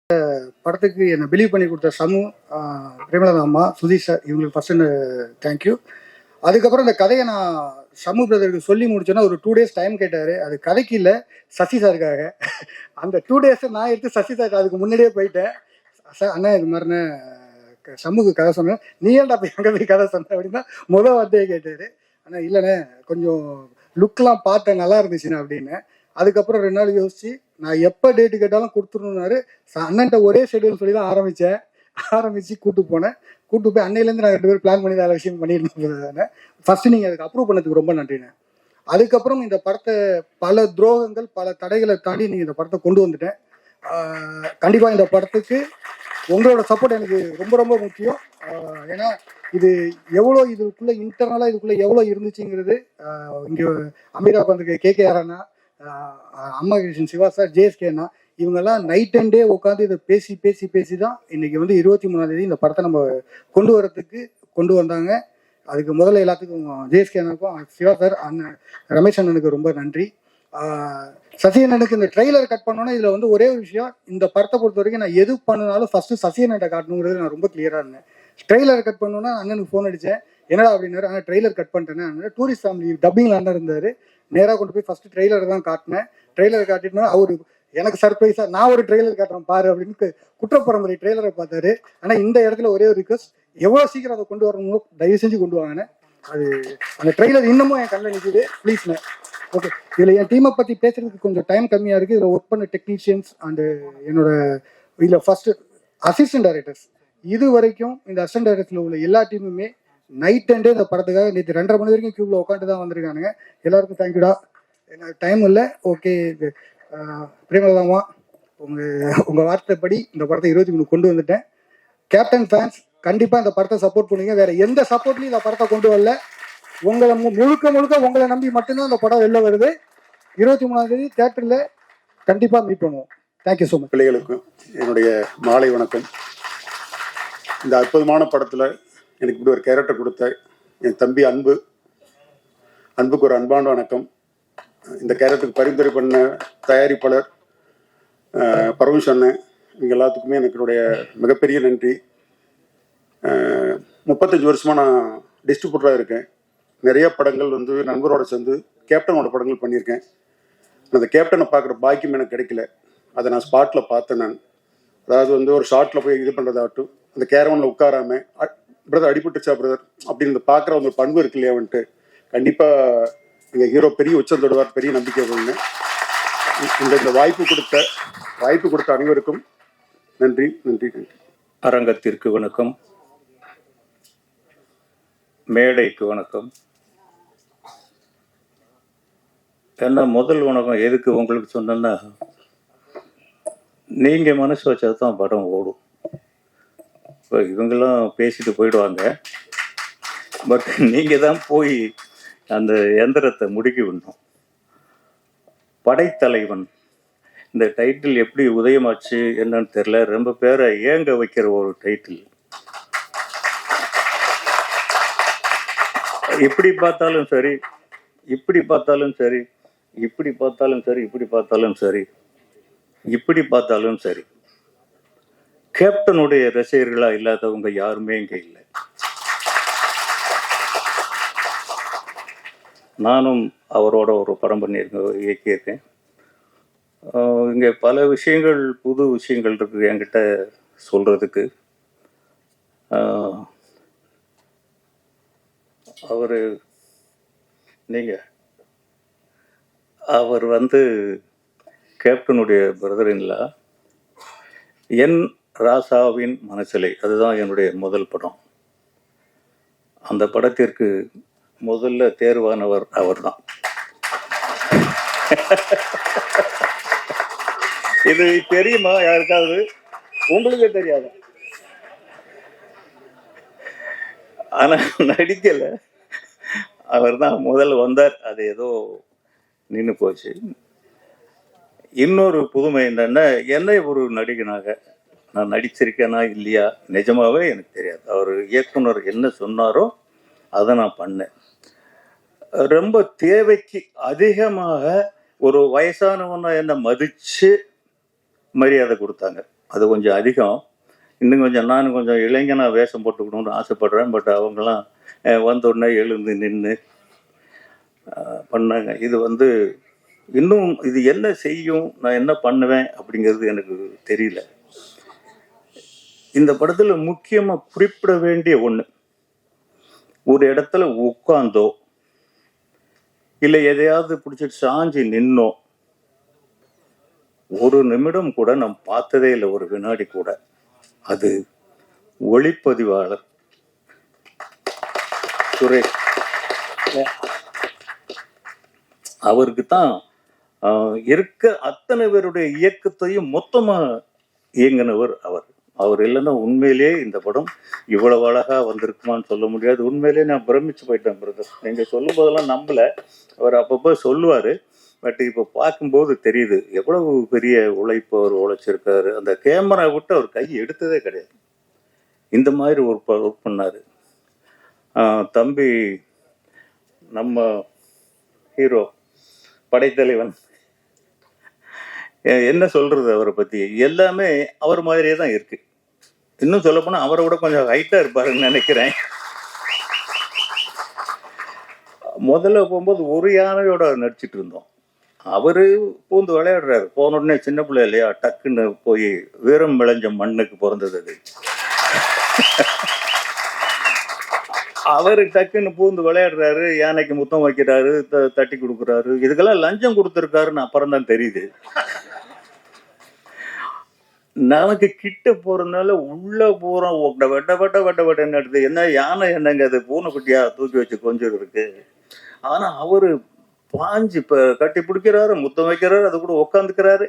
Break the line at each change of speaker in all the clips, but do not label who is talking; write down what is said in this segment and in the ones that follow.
படத்துக்கு என்னை பிலீவ் பண்ணி கொடுத்த சமு, பிரேமலதா அம்மா, சுதீஷ் சார், இவங்களுக்கு ஃபர்ஸ்ட் தேங்க்யூ. அதுக்கப்புறம் இந்த கதையை நான் சமு பிரதருக்கு சொல்லி முடிச்சோன்னா ஒரு 2 days டைம் கேட்டார். அது கதைக்கு இல்லை, சசி சாருக்காக. அந்த 2 days நான் எடுத்து சசி சார் அதுக்கு முன்னாடியே போயிட்டேன். சார் அண்ணா இது மாதிரிண்ணே சமூக கதை சொன்னேன். நீ ஏன்டா போய் அங்கே போய் கதை சொன்ன அப்படின்னா முதல் வார்த்தையே கேட்டார். ஆனால் இல்லைண்ணே கொஞ்சம் லுக்கெலாம் பார்த்தேன், நல்லா இருந்துச்சுண்ணே அப்படின்னு. அதுக்கப்புறம் 2 நாள் யோசிச்சு நான் எப்போ டேட்டு கேட்டாலும் கொடுத்துருந்தாரு. அண்ணன்ட்ட ஒரே ஷெடியூல் சொல்லி தான் ஆரம்பித்து கூப்பிட்டு போனேன். கூப்பிட்டு போய் அன்னையிலேருந்து நான் 2 பேரும் பிளான் பண்ணி வேறு விஷயம் பண்ணியிருந்தேன். ஃபஸ்ட்டு நீங்கள் அதுக்கு அப்ரூவ் பண்ணதுக்கு ரொம்ப நன்றிண்ணே. அதுக்கப்புறம் இந்த படத்தை பல துரோகங்கள் பல தடைகளை தாண்டி நீங்கள் இந்த படத்தை கொண்டு வந்துட்டேன். கண்டிப்பாக இந்த படத்துக்கு உங்களோட சப்போர்ட் எனக்கு ரொம்ப ரொம்ப முக்கியம். ஏன்னா இது எவ்வளோ இதுக்குள்ளே இன்டர்னலாக இதுக்குள்ளே எவ்வளோ இருந்துச்சுங்கிறது இங்கே அமீரா பந்துக்கு KKR அண்ணா, அம்மா கிருஷ்ணன், சிவா சார், JSK அண்ணா, இவங்கெல்லாம் நைட் அண்ட் டே உட்காந்து இதை பேசி தான் இன்னைக்கு 23ஆம் தேதி இந்த படத்தை நம்ம கொண்டு வந்தாங்க. அதுக்கு முதல்ல எல்லாத்துக்கும் JSK அண்ணனுக்கும், சிவா சார், அண்ணன் ரமேஷ் அண்ணனுக்கு ரொம்ப நன்றி. சசி அண்ணனுக்கு இந்த ட்ரெய்லர் கட் பண்ணோன்னா இதில் ஒரே ஒரு விஷயம், இந்த படத்தை பொறுத்த வரைக்கும் நான் எது பண்ணினாலும் ஃபஸ்ட்டு சசி அண்ணன்ட்ட காட்டணுங்கிறது நான் ரொம்ப கிளியராக இருந்தேன். ட்ரெய்லர் கட் பண்ணோன்னா அண்ணனுக்கு ஃபோன் அடித்தேன், என்னடா அப்படின்னாரு. ஆனால் ட்ரெய்லர் கட் பண்ணிட்டேன்னு. அண்ணன் டூரிஸ்ட் ஃபேமிலி டப்பிங்கில் அண்ணன் இருந்தார். நேராக கொண்டு போய் ஃபஸ்ட்டு ட்ரெய்லர் தான் காட்டினேன். ட்ரெய்லர் காட்டிட்டோன்னா அவர் எனக்கு சர்ப்ரைஸாக நான் ஒரு ட்ரெய்லர் காட்டுறேன் பாரு அப்படின்னு குற்றப்பரம்பரை ட்ரெய்லரை பார்த்தாரு. ஆனால் இந்த இடத்துல ஒரே ஒரு ரிக்வஸ்ட், எவ்வளோ சீக்கிரம் அதை கொண்டு வரணுமோ தயவு செஞ்சு கொண்டு வாங்கினேன். அது அந்த ட்ரெய்லர் இன்னமும் என் கண்ணில் நிற்குது. ப்ளீஸ்ண்ணே. ஓகே, இதில் என் டீமை பற்றி பேசுறதுக்கு கொஞ்சம் டைம் கம்மியாக இருக்குது. இதில் ஒர்க் பண்ண டெக்னீஷியன்ஸ் அண்டு என்னோட இதில் ஃபஸ்ட்டு அசிஸ்டன்ட் டைரக்டர்ஸ், இது வரைக்கும் இந்த அசிஸ்டன்ட் டைரக்டர்ஸில் உள்ள எல்லா டீமுமே நைட் அண்டே இந்த படத்துக்காக நேற்று 2:30 மணி வரைக்கும் கியூவில் உட்காந்து தான் வந்திருக்கானுங்க. எல்லாருக்கும் தேங்க்யூடா. எனக்கு டைம் இல்லை. ஓகே, பிரேமலதாமா, உங்கள் வார்த்தைப்படி இந்த படத்தை 23 கொண்டு வந்துட்டேன். கேப்டன் ஃபேன்ஸ் கண்டிப்பாக இந்த படத்தை சப்போர்ட் பண்ணுவீங்க. வேறு எந்த சப்போர்ட்லையும் இந்த படத்தை கொண்டு வரல. உங்களை முழுக்க உங்களை நம்பி மட்டும்தான் இந்த படம் வெளில வருது. 23ஆம் தேதி தியேட்டரில் கண்டிப்பாக மீட் பண்ணுவோம். Thank you so much.
பிள்ளைகளுக்கும் என்னுடைய மாலை வணக்கம். இந்த அற்புதமான படத்தில் எனக்கு இப்படி ஒரு கேரக்டர் கொடுத்த என் தம்பி அன்புக்கு ஒரு அன்பான வணக்கம். இந்த கேரக்டருக்கு பரிந்துரை பண்ண தயாரிப்பாளர் பரமேஷ் அண்ணன், இவங்க எல்லாத்துக்குமே எனக்குடைய மிகப்பெரிய நன்றி. 35 வருஷமாக நான் டிஸ்ட்ரிபியூட்டராக இருக்கேன். நிறைய படங்கள் நண்பரோட சேர்ந்து கேப்டனோட படங்கள் பண்ணியிருக்கேன். அந்த கேப்டனை பார்க்குற பாக்கியம் எனக்கு கிடைக்கல. அதை நான் ஸ்பாட்டில் பார்த்தேன். நான் அதாவது ஒரு ஷார்ட்டில் போய் இது பண்ணுறதாகட்டும், அந்த கேரவனில் உட்காராம பிரதர் அடிபட்டுச்சா பிரதர் அப்படின்னு பார்க்குற ஒரு பண்பு இருக்கு இல்லையா வந்துட்டு, கண்டிப்பாக எங்கள் ஹீரோ பெரிய உச்சம் தொடுவார், பெரிய நம்பிக்கை வருங்க. இந்த வாய்ப்பு கொடுத்த அனைவருக்கும் நன்றி.
அரங்கத்திற்கு வணக்கம், மேடைக்கு வணக்கம். என்ன முதல் வணக்கம் எதுக்கு உங்களுக்கு சொன்னேன்னா, நீங்கள் மனசு வச்சா தான் படம் ஓடும். இப்போ இவங்கெல்லாம் பேசிட்டு போயிடுவாங்க, பட் நீங்கள் தான் போய் அந்த எந்திரத்தை முடுக்கி விடணும். படைத்தலைவன் இந்த டைட்டில் எப்படி உதயமாச்சு என்னன்னு தெரியல. ரொம்ப பேரை ஏங்க வைக்கிற ஒரு டைட்டில். இப்படி பார்த்தாலும் சரி, இப்படி பார்த்தாலும் சரி, இப்படி பார்த்தாலும் சரி, இப்படி பார்த்தாலும் சரி, இப்படி பார்த்தாலும் சரி, கேப்டனுடைய ரசிகர்களா இல்லாதவங்க யாருமே இங்கே இல்லை. நானும் அவரோட ஒரு படம் இயக்கியிருக்கேன். இங்கே பல விஷயங்கள், புது விஷயங்கள் இருக்குது என்கிட்ட சொல்கிறதுக்கு. அவர் கேப்டனுடைய பிரதர்-இன்-லா. என் ராசாவின் மனசிலை, அதுதான் என்னுடைய முதல் படம். அந்த படத்திற்கு முதல்ல தேர்வானவர் அவர்தான். இது தெரியுமா யாருக்காவது? உங்களுக்கே தெரியாது. ஆனா நடிக்கல, அவர் தான் முதல்ல வந்தார். அது ஏதோ நின்று போச்சு. இன்னொரு புதுமை என்னன்னா, என்னை ஒரு நடிகனாக நான் நடிச்சிருக்கேனா இல்லையா நிஜமாவே எனக்கு தெரியாது. அவர் இயக்குனர் என்ன சொன்னாரோ அதை நான் பண்ணேன். ரொம்ப தேவைக்கு அதிகமாக ஒரு வயசானவனை என்னை மதித்து மரியாதை கொடுத்தாங்க. அது கொஞ்சம் அதிகம். இன்னும் கொஞ்சம் நானும் கொஞ்சம் இளைஞனா வேஷம் போட்டுக்கணும்னு ஆசைப்படுறேன். பட் அவங்கெல்லாம் வந்த உடனே எழுந்து நின்று பண்ணாங்க. இது வந்து இன்னும் இது என்ன செய்யும், நான் என்ன பண்ணுவேன் அப்படிங்கிறது எனக்கு தெரியல. இந்த படத்தில் முக்கியமாக குறிப்பிட வேண்டிய ஒன்று, ஒரு இடத்துல உட்காந்தோ இல்லை எதையாவது பிடிச்சிட்டு சாஞ்சி நின்னோ ஒரு நிமிடம் கூட நான் பார்த்ததே இல்லை, ஒரு வினாடி கூட. அது ஒளிப்பதிவாளர் சுரேஷ். அவருக்கு தான் இருக்க அத்தனை பேருடைய இயக்கத்தையும் மொத்தமா இயங்கினவர் அவர். அவர் இல்லைன்னா உண்மையிலேயே இந்த படம் இவ்வளவு அழகா வந்திருக்குமான்னு சொல்ல முடியாது. உண்மையிலேயே நான் பிரமிச்சு போயிட்டேன் பிரதர். நீங்க சொல்லும் போதெல்லாம் நம்பல. அவர் அப்பப்போ சொல்லுவாரு. பட் இப்போ பார்க்கும்போது தெரியுது எவ்வளவு பெரிய உழைப்பு அவர் உழைச்சிருக்காரு. அந்த கேமரா விட்டு அவர் கை எடுத்ததே கிடையாது. இந்த மாதிரி ஒர்க் பண்ணாரு. தம்பி நம்ம ஹீரோ படைத்தலைவன், என்ன சொல்றது அவரை பத்தி, எல்லாமே அவர் மாதிரியே தான் இருக்கு. இன்னும் சொல்ல போனா அவரை விட கொஞ்சம் ஹைட்டா இருப்பாருன்னு நினைக்கிறேன். முதல்ல போகும்போது ஒரு யானையோட நடிச்சிட்டு இருந்தோம். அவரு பூந்து விளையாடுறாரு. போன உடனே சின்ன பிள்ளை இல்லையா, டக்குன்னு போய் வீரம் விளைஞ்ச மண்ணுக்கு பிறந்தது அது. அவரு டக்குன்னு பூந்து விளையாடுறாரு, யானைக்கு முத்தம் வைக்கிறாரு, தட்டி கொடுக்குறாரு. இதுக்கெல்லாம் லஞ்சம் கொடுத்துருக்காருன்னு அப்புறம் தான் தெரியுது. நமக்கு கிட்ட போறதுனால உள்ள போறோம், வெட்ட எடுத்து என்ன யானை என்னங்க அது பூனைக்குட்டியா தூக்கி வச்சு கொஞ்சம் இருக்கு. ஆனா அவரு பாஞ்சு இப்ப கட்டி பிடிக்கிறாரு, முத்தம் வைக்கிறாரு, அது கூட உக்காந்துக்கிறாரு.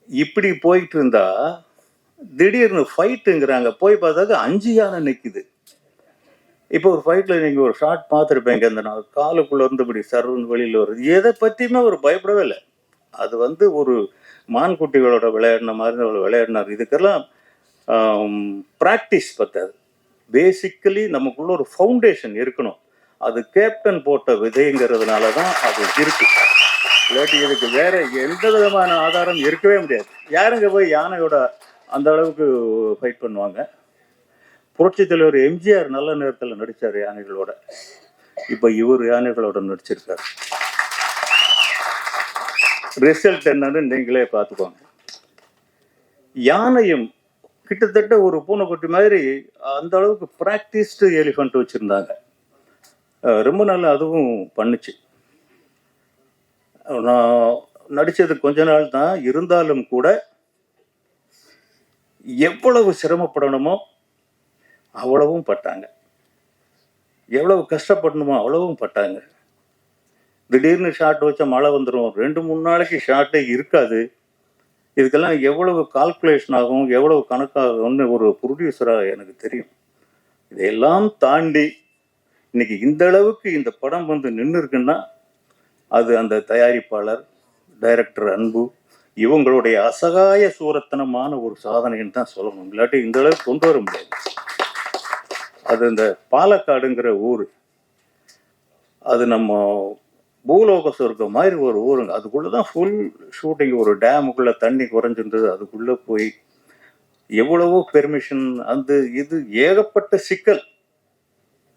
இப்படி போயிட்டு இருந்தா திடீர்னு ஃபைட்டுங்கிறாங்க. போய் பார்த்தாக்க 5 யானை நிக்குது. இப்போ ஒரு ஃபைட்ல நீங்க ஒரு ஷாட் பார்த்துருப்பீங்க, அந்த காலுக்குள்ள இருந்து இப்படி சர்வன் வெளியில வருது. எதை பத்தியுமே அவர் பயப்படவே இல்லை. அது வந்து ஒரு மான்குட்டிகளோட விளையாடின மாதிரி அவர் விளையாடினார். இதுக்கெல்லாம் ப்ராக்டிஸ் பத்தாது. பேசிக்கலி நமக்குள்ள ஒரு ஃபவுண்டேஷன் இருக்கணும். அது கேப்டன் போட்ட விதைங்கிறதுனால தான் அது இருக்கு. இல்லாட்டி இதுக்கு வேற எந்த விதமான ஆதாரம் இருக்கவே முடியாது. யாருங்க போய் யானையோட அந்த அளவுக்கு ஃபைட் பண்ணுவாங்க? புரட்சி தலைவர் எம்ஜிஆர் நல்ல நேரத்தில் நடிச்சார் யானைகளோட. இப்ப இவர் யானைகளோட நடிச்சிருக்காரு. ரிசல்ட் என்னன்னு நீங்களே பார்த்துக்கோங்க. யானையும் கிட்டத்தட்ட ஒரு பூனைக்குட்டி மாதிரி அந்த அளவுக்கு பிராக்டிஸ்டு எலிஃபண்ட் வச்சிருந்தாங்க. ரொம்ப நல்லா அதுவும் பண்ணுச்சு. நான் நடிச்சது கொஞ்ச நாள் தான், இருந்தாலும் கூட எவ்வளவு சிரமப்படணுமோ அவ்வளவும் பட்டாங்க, எவ்வளவு கஷ்டப்படணுமோ அவ்வளவும் பட்டாங்க. திடீர்னு ஷாட் வச்சா மழை வந்துடும், 2-3 நாளைக்கு ஷாட்டே இருக்காது. இதுக்கெல்லாம் எவ்வளவு கால்குலேஷன் ஆகும், எவ்வளவு கணக்காகும்னு ஒரு ப்ரொடியூசராக எனக்கு தெரியும். இதையெல்லாம் தாண்டி இன்னைக்கு இந்த அளவுக்கு இந்த படம் வந்து நின்று இருக்குன்னா அது அந்த தயாரிப்பாளர், டைரக்டர் அன்பு, இவங்களுடைய அசகாய சூரத்தனமான ஒரு சாதனைன்னு தான் சொல்லணும். இல்லாட்டி இந்த அளவுக்கு கொண்டு வர முடியாது. அது இந்த பாலக்காடுங்கிற ஊர், அது நம்ம பூலோக சொர்க்கம் மாதிரி ஒரு ஊருங்க. அதுக்குள்ளதான் ஃபுல் ஷூட்டிங். ஒரு டேமுக்குள்ள தண்ணி குறைஞ்சிருந்தது, அதுக்குள்ள போய் எவ்வளவோ பெர்மிஷன், அந்த இது ஏகப்பட்ட சிக்கல்.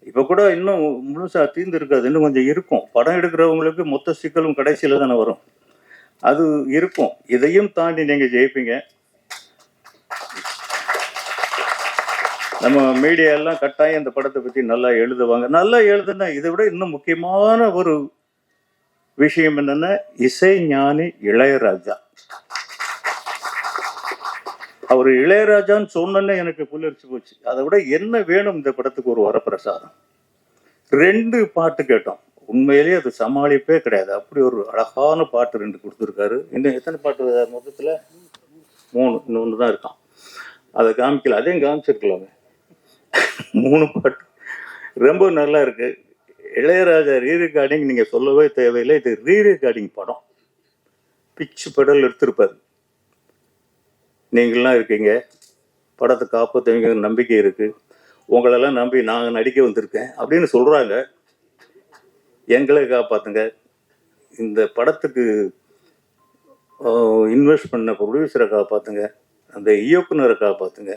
இப்ப கூட இன்னும் முழுசா தீர்ந்து இருக்காது, இன்னும் கொஞ்சம் இருக்கும். படம் எடுக்கிறவங்களுக்கு மொத்த சிக்கலும் கடைசியில தானே வரும், அது இருக்கும். இதையும் தாண்டி நீங்க ஜெயிப்பீங்க. நம்ம மீடியா எல்லாம் கட்டாயம் இந்த படத்தை பத்தி நல்லா எழுதுவாங்க. நல்லா எழுதுனா இதை விட இன்னும் முக்கியமான ஒரு விஷயம் என்னன்னா, இசை ஞானி இளையராஜா. அவர் இளையராஜான்னு சொன்னே எனக்கு புல்லரிச்சு போச்சு. அதை விட என்ன வேணும் இந்த படத்துக்கு? ஒரு வரப்பிரசாதம். 2 பாட்டு கேட்டோம். உண்மையிலேயே அது சமாளிப்பே கிடையாது. அப்படி ஒரு அழகான பாட்டு 2 கொடுத்துருக்காரு. இன்னும் எத்தனை பாட்டு மொத்தத்துல? 3, இன்னொன்று தான் இருக்கான். அதை காமிக்கல, அதையும் காமிச்சிருக்கலாங்க. 3 பாட்டு ரொம்ப நல்லா இருக்கு. இளையராஜா ரீரெக்கார்டிங் நீங்க சொல்லவே தேவையில்லை. இது ரீரெக்கார்டிங் படம். பிச்சு பெடல் எடுத்திருப்பாரு. நீங்கள்லாம் இருக்கீங்க, படத்தை காப்பாற்றுவீங்க நம்பிக்கை இருக்கு, உங்களெல்லாம் நம்பி நாங்கள் நடிக்க வந்திருக்கேன் அப்படின்னு சொல்றாங்க. எங்களை காப்பாத்துங்க. இந்த படத்துக்கு இன்வெஸ்ட் பண்ண ப்ரொடியூசரை காப்பாற்றுங்க, அந்த இயக்குனரை காப்பாற்றுங்க.